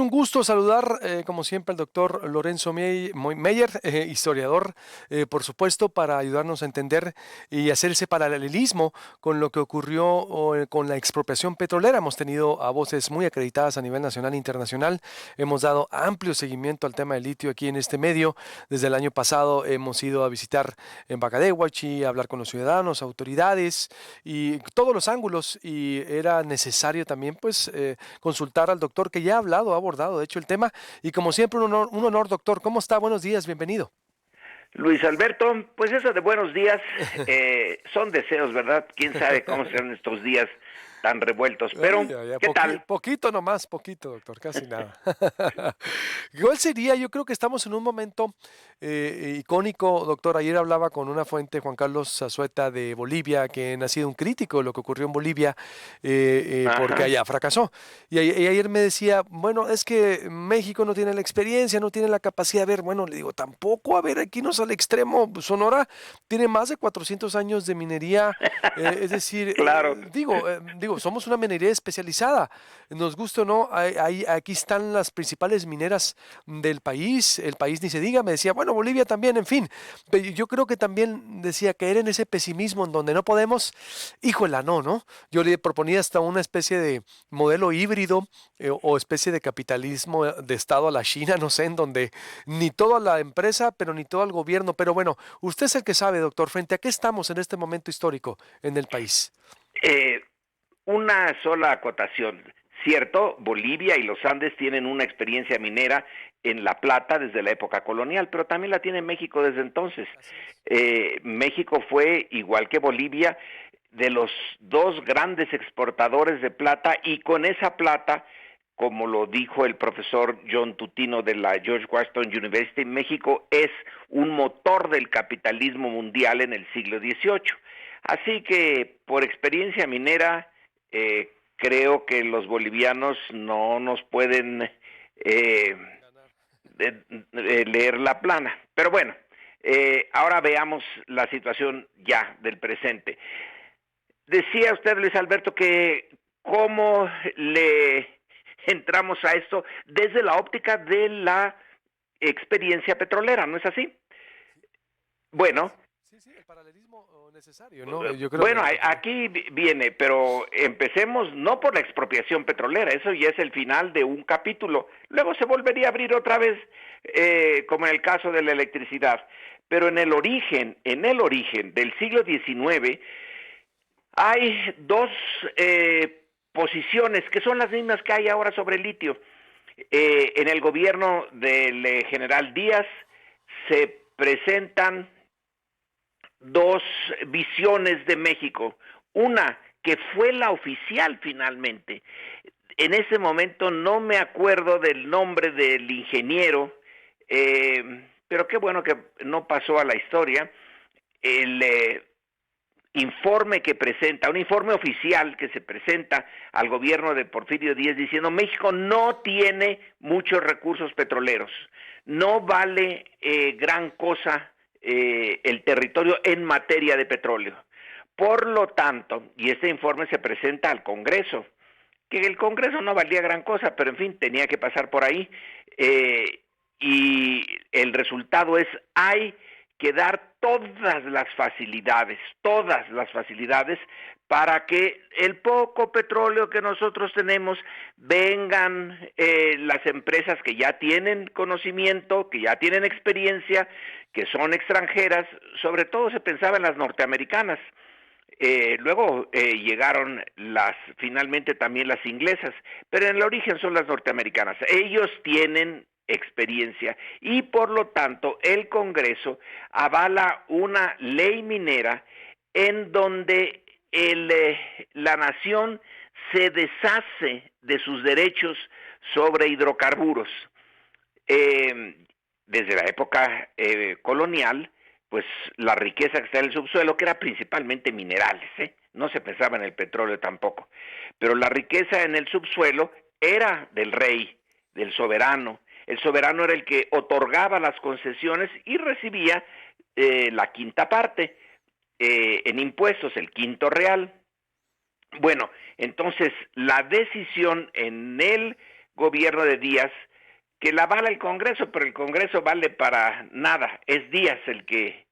Un gusto saludar, como siempre, al doctor Lorenzo Meyer, historiador, por supuesto, para ayudarnos a entender y hacer ese paralelismo con lo que ocurrió con la expropiación petrolera. Hemos tenido a voces muy acreditadas a nivel nacional e internacional. Hemos dado amplio seguimiento al tema del litio aquí en este medio. Desde el año pasado hemos ido a visitar en Bacadehuachi, a hablar con los ciudadanos, autoridades y todos los ángulos. Y era necesario también, pues, consultar al doctor que ya ha hablado, ha abordado, de hecho, el tema. Y como siempre, un honor, doctor. ¿Cómo está? Buenos días, bienvenido. Luis Alberto, pues eso de buenos días son deseos, ¿verdad? Quién sabe cómo serán estos días tan revueltos, pero Ay, ay, ay, ¿qué tal? poquito nomás, poquito, doctor, casi nada. ¿Cuál sería? Yo creo que estamos en un momento icónico, doctor. Ayer hablaba con una fuente, Juan Carlos Zazueta de Bolivia, que ha sido un crítico de lo que ocurrió en Bolivia, porque Ajá. allá fracasó. Y ayer me decía, bueno, es que México no tiene la experiencia, no tiene la capacidad de ver. Bueno, le digo, tampoco, a ver, aquí no es al extremo. Sonora tiene más de 400 años de minería, es decir, Claro. digo, somos una minería especializada, nos gusta o no, aquí están las principales mineras del país, el país ni se diga, me decía, bueno, Bolivia también, en fin, pero yo creo que también decía caer en ese pesimismo en donde no podemos, híjola, ¿no? Yo le proponía hasta una especie de modelo híbrido o especie de capitalismo de Estado a la China, no sé, en donde ni toda la empresa, pero ni todo el gobierno, pero bueno, usted es el que sabe, doctor, ¿frente a qué estamos en este momento histórico en el país? Eh, una sola acotación. Cierto, Bolivia y los Andes tienen una experiencia minera en La Plata desde la época colonial, pero también la tiene México desde entonces. Así es. México fue, igual que Bolivia, de los dos grandes exportadores de plata y con esa plata, como lo dijo el profesor John Tutino de la George Washington University, México es un motor del capitalismo mundial en el siglo XVIII. Así que por experiencia minera, creo que los bolivianos no nos pueden Ganar. leer la plana. Pero bueno, ahora veamos la situación ya del presente. Decía usted, Luis Alberto, que cómo le entramos a esto desde la óptica de la experiencia petrolera, ¿no es así? Así Bueno, es. Sí, sí, el paralelismo necesario, ¿no? Yo creo, bueno, doctor. aquí viene, pero empecemos no por la expropiación petrolera, eso ya es el final de un capítulo. Luego se volvería a abrir otra vez, como en el caso de la electricidad. Pero en el origen del siglo XIX, hay dos posiciones que son las mismas que hay ahora sobre el litio. En el gobierno del general Díaz se presentan dos visiones de México. Una que fue la oficial finalmente. En ese momento no me acuerdo del nombre del ingeniero, pero qué bueno que no pasó a la historia. El informe que presenta, un informe oficial que se presenta al gobierno de Porfirio Díaz diciendo México no tiene muchos recursos petroleros, no vale gran cosa el territorio en materia de petróleo. Por lo tanto, y este informe se presenta al Congreso, que el Congreso no valía gran cosa, pero en fin, tenía que pasar por ahí, y el resultado es, hay que dar todas las facilidades para que el poco petróleo que nosotros tenemos vengan las empresas que ya tienen conocimiento, que ya tienen experiencia, que son extranjeras, sobre todo se pensaba en las norteamericanas. Luego llegaron finalmente también las inglesas, pero en el origen son las norteamericanas. Ellos tienen experiencia y por lo tanto el Congreso avala una ley minera en donde la nación se deshace de sus derechos sobre hidrocarburos. Eh, Desde la época colonial, pues la riqueza que está en el subsuelo, que era principalmente minerales, no se pensaba en el petróleo tampoco, pero la riqueza en el subsuelo era del rey, del soberano. El soberano era el que otorgaba las concesiones y recibía la quinta parte en impuestos, el quinto real. Bueno, entonces la decisión en el gobierno de Díaz, que la avala el Congreso, pero el Congreso vale para nada, es Díaz el que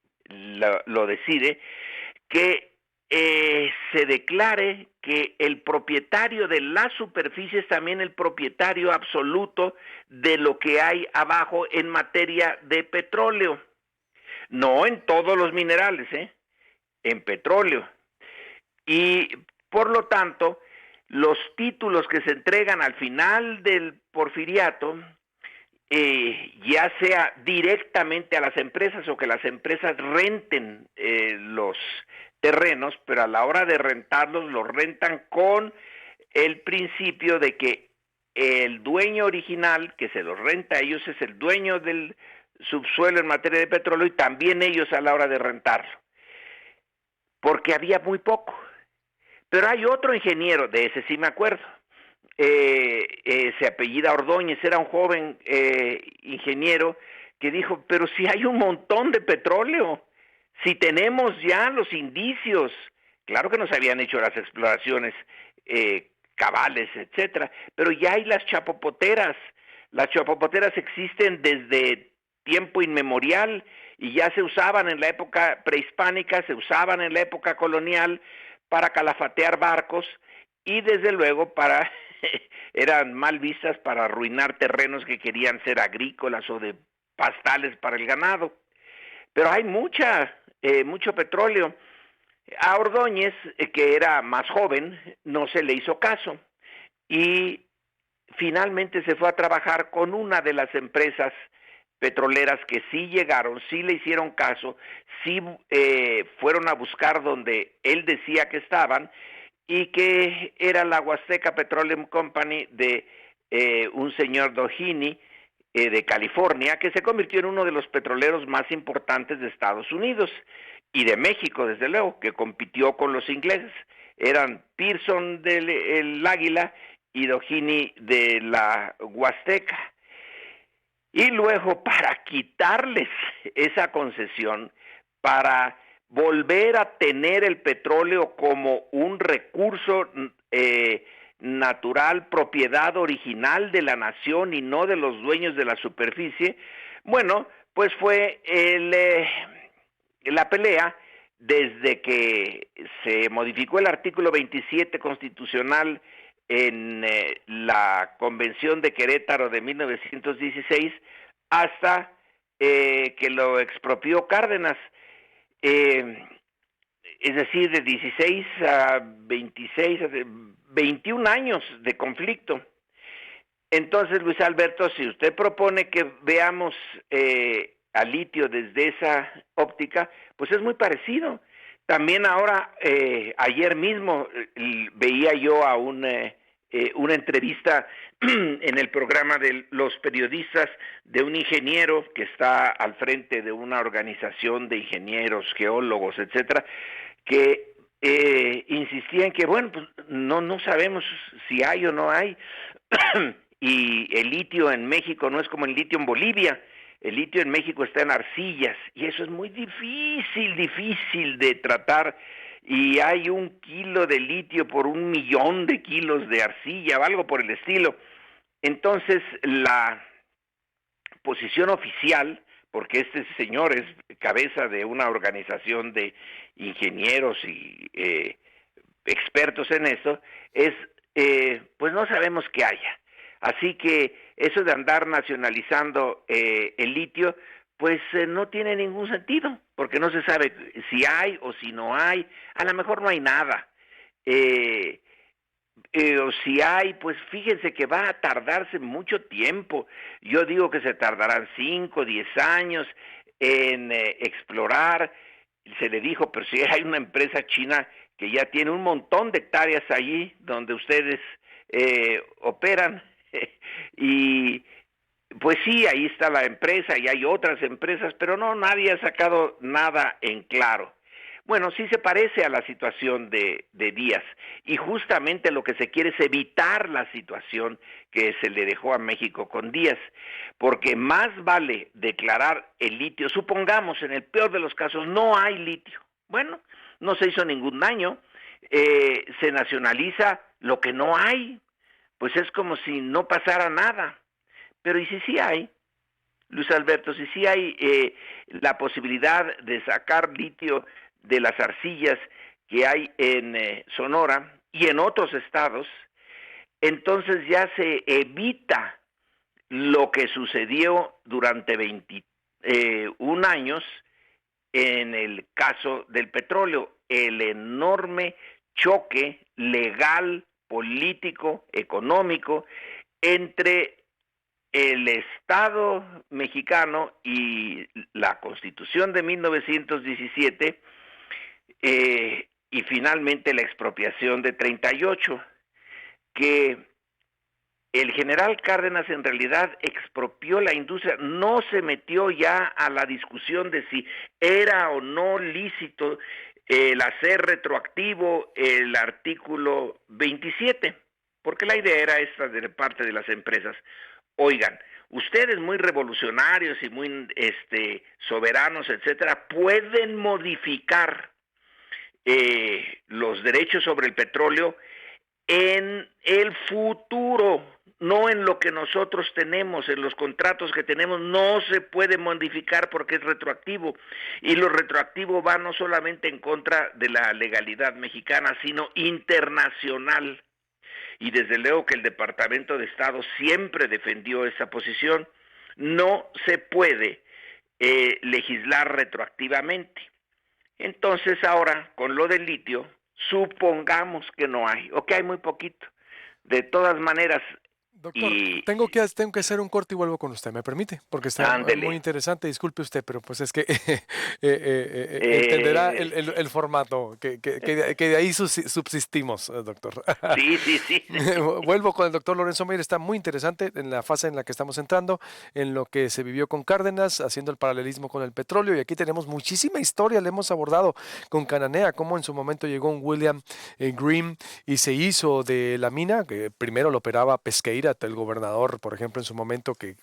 lo decide, que se declare que el propietario de las superficies es también el propietario absoluto de lo que hay abajo en materia de petróleo. No en todos los minerales, en petróleo. Y por lo tanto, los títulos que se entregan al final del porfiriato, ya sea directamente a las empresas o que las empresas renten los terrenos, pero a la hora de rentarlos, los rentan con el principio de que el dueño original, que se los renta a ellos, es el dueño del subsuelo en materia de petróleo y también ellos a la hora de rentarlo, porque había muy poco. Pero hay otro ingeniero, de ese sí me acuerdo, se apellida Ordóñez, era un joven ingeniero que dijo, pero si hay un montón de petróleo, si tenemos ya los indicios, claro que no se habían hecho las exploraciones cabales, etcétera, pero ya hay las chapopoteras existen desde tiempo inmemorial y ya se usaban en la época prehispánica, se usaban en la época colonial para calafatear barcos y desde luego eran mal vistas para arruinar terrenos que querían ser agrícolas o de pastales para el ganado. Pero hay mucho petróleo. A Ordóñez, que era más joven, no se le hizo caso y finalmente se fue a trabajar con una de las empresas petroleras que sí llegaron, sí le hicieron caso, sí fueron a buscar donde él decía que estaban y que era la Huasteca Petroleum Company de un señor Doheny de California, que se convirtió en uno de los petroleros más importantes de Estados Unidos y de México, desde luego, que compitió con los ingleses. Eran Pearson del Águila y Doheny de la Huasteca. Y luego, para quitarles esa concesión, para volver a tener el petróleo como un recurso natural, propiedad original de la nación y no de los dueños de la superficie, bueno, pues fue la pelea desde que se modificó el artículo 27 constitucional en la Convención de Querétaro de 1916 hasta que lo expropió Cárdenas. Es decir, de 16 a 26, 21 años de conflicto. Entonces, Luis Alberto, si usted propone que veamos al litio desde esa óptica, pues es muy parecido. También ahora, ayer mismo, veía yo a una entrevista en el programa de los periodistas de un ingeniero que está al frente de una organización de ingenieros, geólogos, etcétera, que insistía en que, bueno, pues no sabemos si hay o no hay, y el litio en México no es como el litio en Bolivia. El litio en México está en arcillas y eso es muy difícil de tratar y hay 1 kilo de litio por 1 millón de kilos de arcilla o algo por el estilo. Entonces la posición oficial, porque este señor es cabeza de una organización de ingenieros y expertos en eso, es pues no sabemos qué haya. Así que eso de andar nacionalizando el litio, pues no tiene ningún sentido, porque no se sabe si hay o si no hay, a lo mejor no hay nada. O si hay, pues fíjense que va a tardarse mucho tiempo. Yo digo que se tardarán 5, 10 años en explorar. Se le dijo, pero si hay una empresa china que ya tiene un montón de hectáreas allí donde ustedes operan. Y pues sí, ahí está la empresa y hay otras empresas, pero no, nadie ha sacado nada en claro. Bueno, sí se parece a la situación de Díaz y justamente lo que se quiere es evitar la situación que se le dejó a México con Díaz, porque más vale declarar el litio, supongamos en el peor de los casos no hay litio, bueno, no se hizo ningún daño, se nacionaliza lo que no hay, pues es como si no pasara nada. Pero ¿y si sí hay, Luis Alberto, si sí hay la posibilidad de sacar litio de las arcillas que hay en Sonora y en otros estados, entonces ya se evita lo que sucedió durante 21 años en el caso del petróleo, el enorme choque legal, político, económico entre el Estado mexicano y la Constitución de 1917 y finalmente la expropiación de 38, que el general Cárdenas en realidad expropió la industria, no se metió ya a la discusión de si era o no lícito el hacer retroactivo el artículo 27, porque la idea era esta de parte de las empresas. Oigan, ustedes muy revolucionarios y muy soberanos, etcétera, pueden modificar los derechos sobre el petróleo en el futuro, no en lo que nosotros tenemos, en los contratos que tenemos, no se puede modificar porque es retroactivo. Y lo retroactivo va no solamente en contra de la legalidad mexicana, sino internacional. Y desde luego que el Departamento de Estado siempre defendió esa posición. No se puede legislar retroactivamente. Entonces ahora, con lo del litio, supongamos que no hay, o que hay muy poquito. De todas maneras, Doctor, y tengo que hacer un corte y vuelvo con usted, ¿me permite? Porque está muy ándele, interesante, disculpe usted, pero pues es que entenderá eh, el formato, que de ahí subsistimos, doctor. sí, sí, sí, Vuelvo con el doctor Lorenzo Meyer, está muy interesante en la fase en la que estamos entrando, en lo que se vivió con Cárdenas, haciendo el paralelismo con el petróleo, y aquí tenemos muchísima historia, le hemos abordado con Cananea, cómo en su momento llegó un William Green y se hizo de la mina, que primero lo operaba Pesqueira, el gobernador, por ejemplo, en su momento, que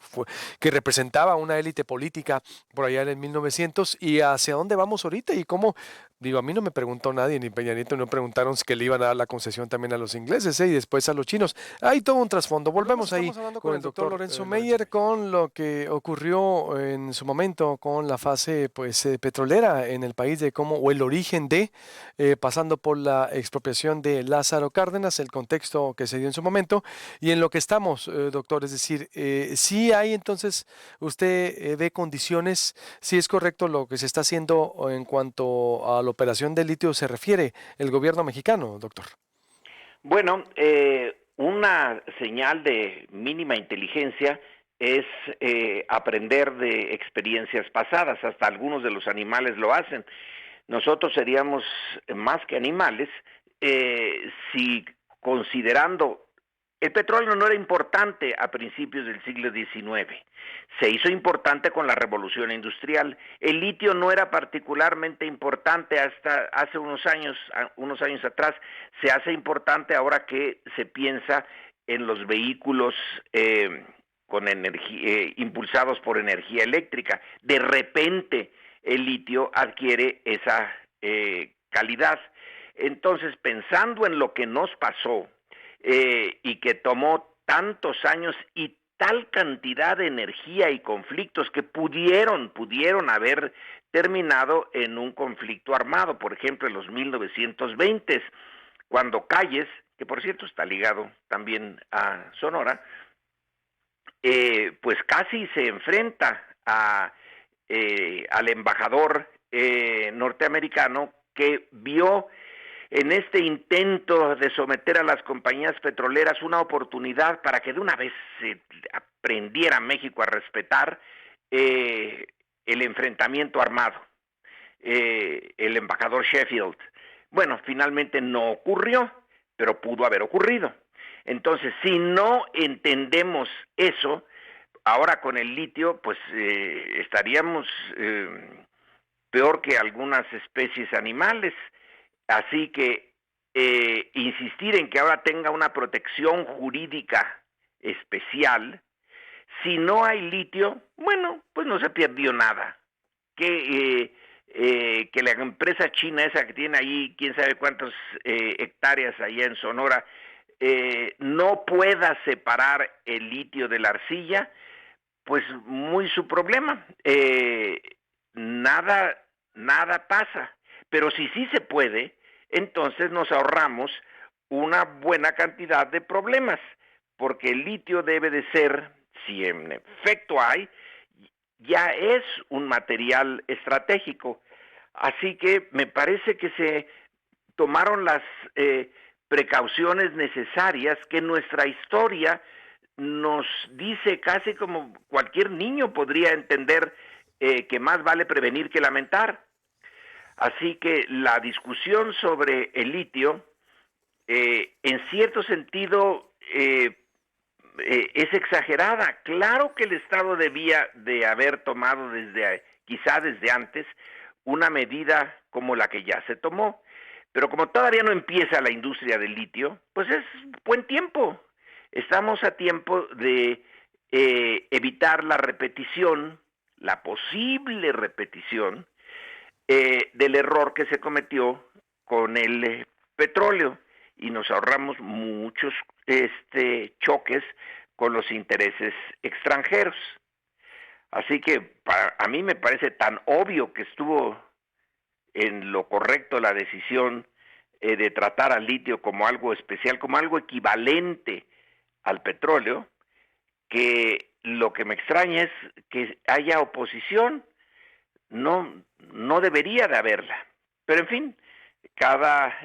representaba una élite política por allá en el 1900, y hacia dónde vamos ahorita y cómo, digo, a mí no me preguntó nadie, ni Peña Nieto, no preguntaron si que le iban a dar la concesión también a los ingleses, y después a los chinos. Hay todo un trasfondo. Volvemos ahí estamos hablando con con el el doctor doctor Lorenzo Lorenzo Meyer, Meyer. con lo que ocurrió en su momento con la fase pues petrolera en el país, de cómo, o el origen de, pasando por la expropiación de Lázaro Cárdenas, el contexto que se dio en su momento, y en lo que estamos, doctor, es decir, sí hay entonces, usted ve condiciones, si es correcto lo que se está haciendo en cuanto a la operación de litio se refiere el gobierno mexicano, doctor. Bueno, una señal de mínima inteligencia es aprender de experiencias pasadas, hasta algunos de los animales lo hacen. Nosotros seríamos más que animales si considerando el petróleo no era importante a principios del siglo XIX, se hizo importante con la revolución industrial. El litio no era particularmente importante hasta hace unos años atrás, se hace importante ahora que se piensa en los vehículos con energía, impulsados por energía eléctrica. De repente el litio adquiere esa calidad. Entonces, pensando en lo que nos pasó y que tomó tantos años y tal cantidad de energía y conflictos que pudieron haber terminado en un conflicto armado, por ejemplo, en los 1920, cuando Calles, que por cierto está ligado también a Sonora, pues casi se enfrenta al embajador norteamericano, que vio en este intento de someter a las compañías petroleras una oportunidad para que de una vez se aprendiera México a respetar el enfrentamiento armado, el embajador Sheffield. Bueno, finalmente no ocurrió, pero pudo haber ocurrido. Entonces, si no entendemos eso, ahora con el litio, pues estaríamos peor que algunas especies animales. Así que insistir en que ahora tenga una protección jurídica especial, si no hay litio, bueno, pues no se perdió nada. Que la empresa china esa que tiene ahí, quién sabe cuántas hectáreas allá en Sonora, no pueda separar el litio de la arcilla, pues muy su problema. Nada, nada pasa. Pero si sí se puede, entonces nos ahorramos una buena cantidad de problemas, porque el litio debe de ser, si en efecto hay, ya es un material estratégico. Así que me parece que se tomaron las precauciones necesarias que nuestra historia nos dice, casi como cualquier niño podría entender, que más vale prevenir que lamentar. Así que la discusión sobre el litio, en cierto sentido, es exagerada. Claro que el Estado debía de haber tomado quizá desde antes, una medida como la que ya se tomó. Pero como todavía no empieza la industria del litio, pues es buen tiempo. Estamos a tiempo de evitar la repetición, la posible repetición del error que se cometió con el petróleo, y nos ahorramos muchos choques con los intereses extranjeros. Así que a mí me parece tan obvio que estuvo en lo correcto la decisión de tratar al litio como algo especial, como algo equivalente al petróleo, que lo que me extraña es que haya oposición. No debería de haberla. Pero en fin, cada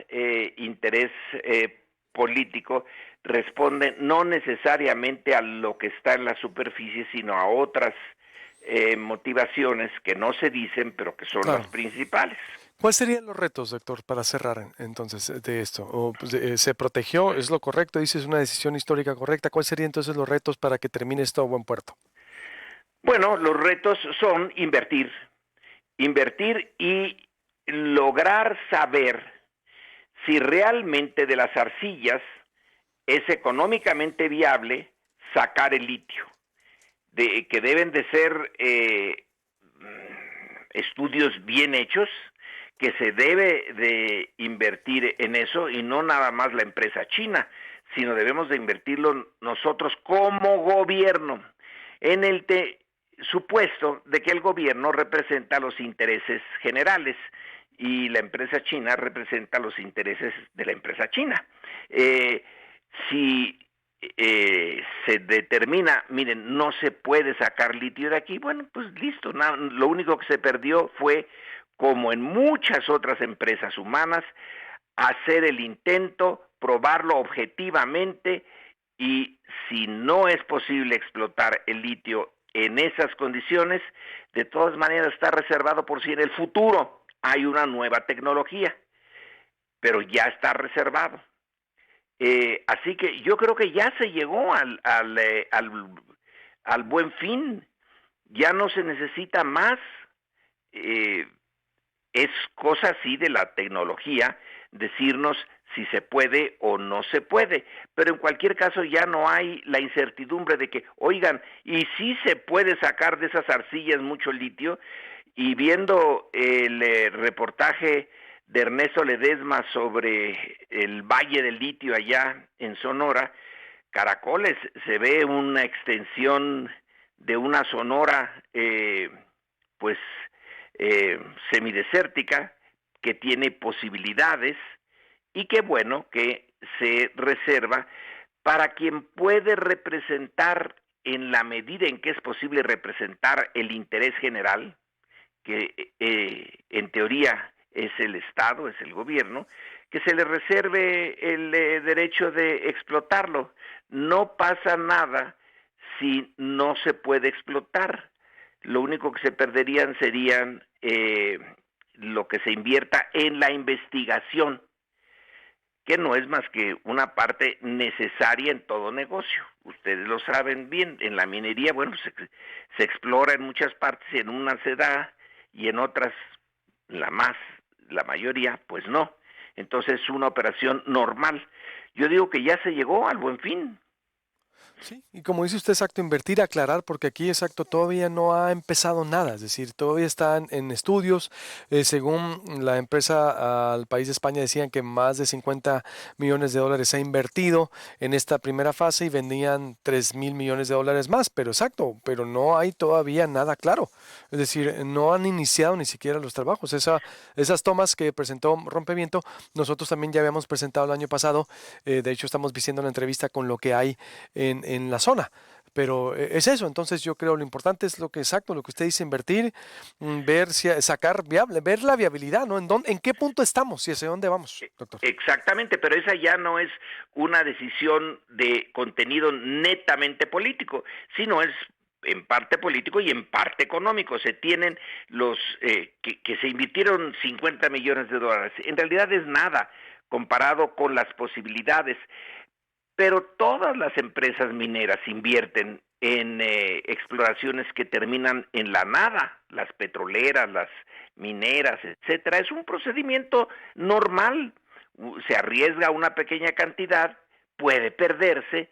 interés político responde no necesariamente a lo que está en la superficie, sino a otras motivaciones que no se dicen, pero que son las Claro. principales. ¿Cuáles serían los retos, doctor, para cerrar entonces de esto? O, pues, ¿se protegió? ¿Es lo correcto? ¿Dices una decisión histórica correcta? ¿Cuáles serían entonces los retos para que termine esto a buen puerto? Bueno, los retos son invertir y lograr saber si realmente de las arcillas es económicamente viable sacar el litio, que deben de ser estudios bien hechos, que se debe de invertir en eso, y no nada más la empresa china, sino debemos de invertirlo nosotros como gobierno, en el supuesto de que el gobierno representa los intereses generales y la empresa china representa los intereses de la empresa china. Si se determina, miren, no se puede sacar litio de aquí, bueno, pues listo, lo único que se perdió fue, como en muchas otras empresas humanas, hacer el intento, probarlo objetivamente, y si no es posible explotar el litio en esas condiciones, de todas maneras está reservado por si en el futuro hay una nueva tecnología, pero ya está reservado. Así que yo creo que ya se llegó al buen fin, ya no se necesita más. Eh, es cosa así de la tecnología decirnos si se puede o no se puede, pero en cualquier caso ya no hay la incertidumbre de que, oigan, y si se puede sacar de esas arcillas mucho litio. Y viendo el reportaje de Ernesto Ledesma sobre el Valle del Litio allá en Sonora, Caracoles, se ve una extensión de una Sonora pues semidesértica, que tiene posibilidades, y qué bueno que se reserva para quien puede representar, en la medida en que es posible representar el interés general, que en teoría es el Estado, es el gobierno, que se le reserve el derecho de explotarlo. No pasa nada si no se puede explotar. Lo único que se perderían serían lo que se invierta en la investigación, que no es más que una parte necesaria en todo negocio. Ustedes lo saben bien, en la minería, bueno, se explora en muchas partes, en unas se da y en otras, la mayoría, pues no. Entonces es una operación normal. Yo digo que ya se llegó al buen fin. Sí, y como dice usted, exacto, invertir, aclarar, porque aquí, exacto, todavía no ha empezado nada, es decir, todavía están en estudios. Según la empresa al país de España, decían que más de 50 millones de dólares se ha invertido en esta primera fase y vendían 3.000 millones de dólares más, pero exacto, pero no hay todavía nada claro. Es decir, no han iniciado ni siquiera los trabajos. Esas tomas que presentó Rompeviento, nosotros también ya habíamos presentado el año pasado. De hecho, estamos viendo una entrevista con lo que hay en la zona. Pero es eso, entonces yo creo lo importante es lo que exacto, lo que usted dice, invertir, ver si sacar viable, ver la viabilidad, ¿no? En qué punto estamos y hacia dónde vamos, doctor. Exactamente, pero esa ya no es una decisión de contenido netamente político, sino es en parte político y en parte económico. Se tienen los que se invirtieron 50 millones de dólares. En realidad es nada comparado con las posibilidades. Pero todas las empresas mineras invierten en exploraciones que terminan en la nada, las petroleras, las mineras, etcétera. Es un procedimiento normal. Se arriesga una pequeña cantidad, puede perderse,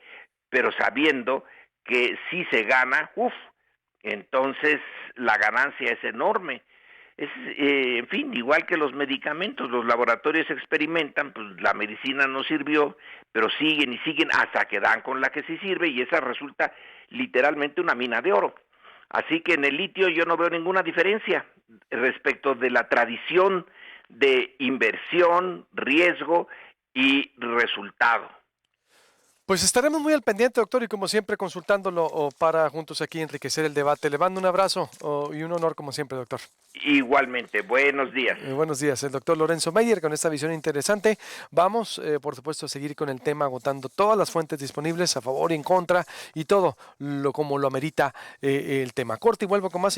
pero sabiendo que si se gana, entonces la ganancia es enorme. Es, en fin, igual que los medicamentos, los laboratorios experimentan, pues la medicina no sirvió, pero siguen y siguen hasta que dan con la que sí sirve y esa resulta literalmente una mina de oro. Así que en el litio yo no veo ninguna diferencia respecto de la tradición de inversión, riesgo y resultado. Pues estaremos muy al pendiente, doctor, y como siempre consultándolo para juntos aquí enriquecer el debate. Le mando un abrazo y un honor como siempre, doctor. Igualmente, buenos días. Buenos días, el doctor Lorenzo Meyer con esta visión interesante. Vamos, por supuesto, a seguir con el tema, agotando todas las fuentes disponibles a favor y en contra y todo lo como lo amerita el tema. Corte y vuelvo con más.